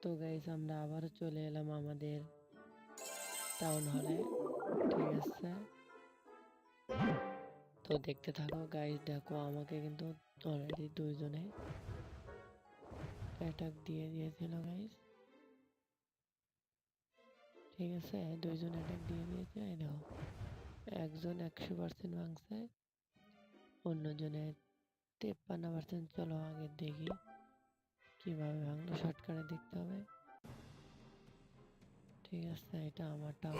তো গাইস আমরা আবারও চলে এলাম আমাদের টাউন হলে। ঠিক আছে, তো দেখতে থাকো গাইস। দেখো আমাকে কিন্তু অলরেডি দুইজনে অ্যাটাক দিয়ে দিয়েছিল গাইস। ঠিক আছে, দুইজন অ্যাটাক দিয়ে দিয়েছে। এই দেখো একজন 100% ভাঙছে, অন্যজনের 53%। চলো আগে দেখি কিভাবে ভাঙলো, শর্টকাটে দেখতে হবে। ঠিক আছে, এটা আমার টাউন।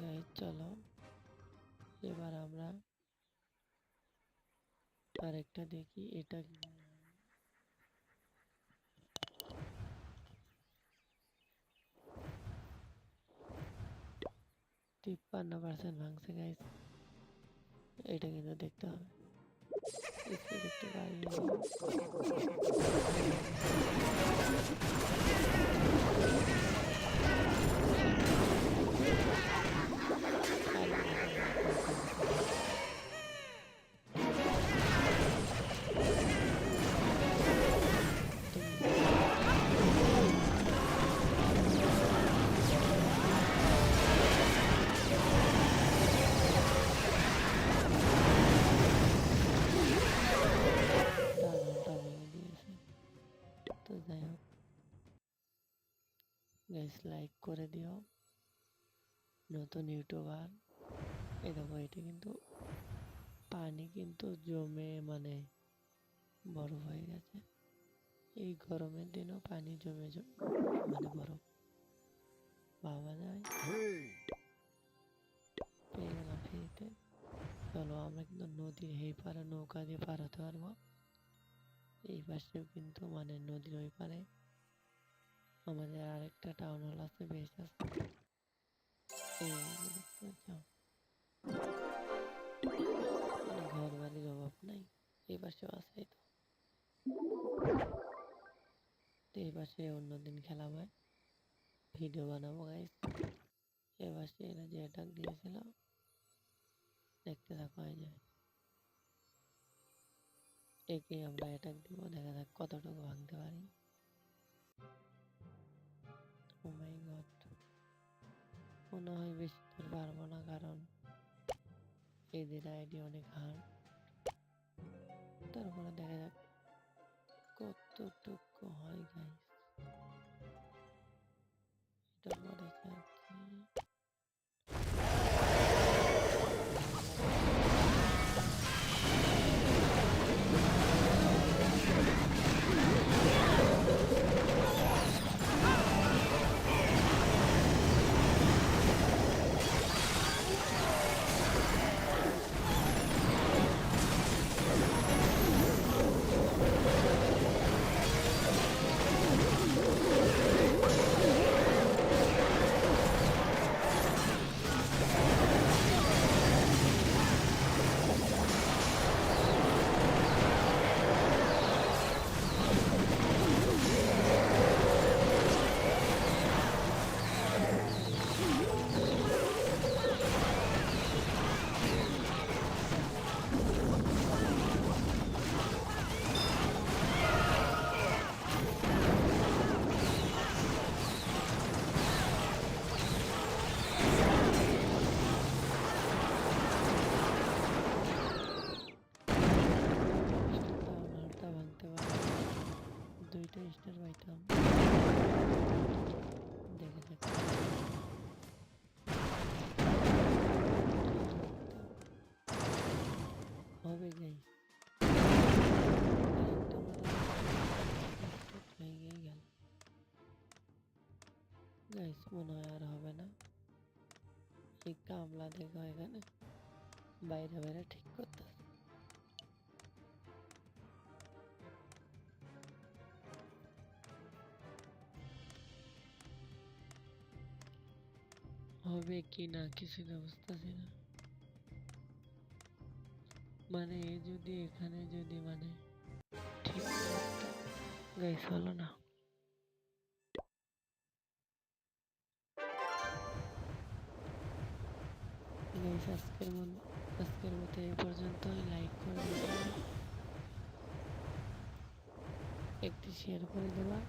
গাইস চলো এবার আমরা আরেকটা দেখি। এটা 53% ভাঙছে গাইস। এটা কিন্তু দেখতে হবে, স্পিড একটু বাড়িয়ে দিই। টার্মিনালটা ভেঙে দিয়েছে। তো যাই হোক গাইস, লাইক করে দিও, নতুন ইউটিউবার। এই দেখো এটা কিন্তু পানি কিন্তু জমে মানে বরফ হয়ে গেছে। এই গরমের দিনও পানি জমে মানে বরফ ভাবা যায়। পেয়ে গেলাম ফ্রিতে। চলো আমরা কিন্তু নদীর এই পারে নৌকা দিয়ে পার হতে পারবো। এই পাশেও কিন্তু মানে নদীর ওই পারে আমাদের আরেকটা টাউন হল আছে, বেশ আছে। এই যে দেখতে পাচ্ছ, মানে ঘর বাড়ির অভাব নাই। এই পাশেও আছে। তো এই পাশে অন্যদিন খেলা হয়, ভিডিও বানাবো গাইস। এ পাশে এরা যে অ্যাটাক দিয়েছিল দেখতে থাকা হয়ে যায়। একে আমরা অ্যাটাক দিব, দেখা যাক কতটুকু ভাঙতে পারি। ও মাই গড, মনে হয় বেশি দূর পারবো না, কারণ এদের আইডি অনেক হার্ড। তারপরে দেখা যাক কতটুকু হয় গাইস। এটা পরে চাচ্ছি। স্টার পাইতাম। দেখে দেখে হবে গাইস, হয়ে গেল গাইস, মনে হয় আর হবে না। এই কামলা দেখো এখানে বাইরে বাইরে ঠিক করতে হবে কি না কিছু বুঝতেছি না। মানে এ যদি এখানে যদি মানে ঠিক গাইস হলো না। গাইস আজকের মতো এই পর্যন্তই। লাইক করে দিবা, একটি শেয়ার করে দেবা।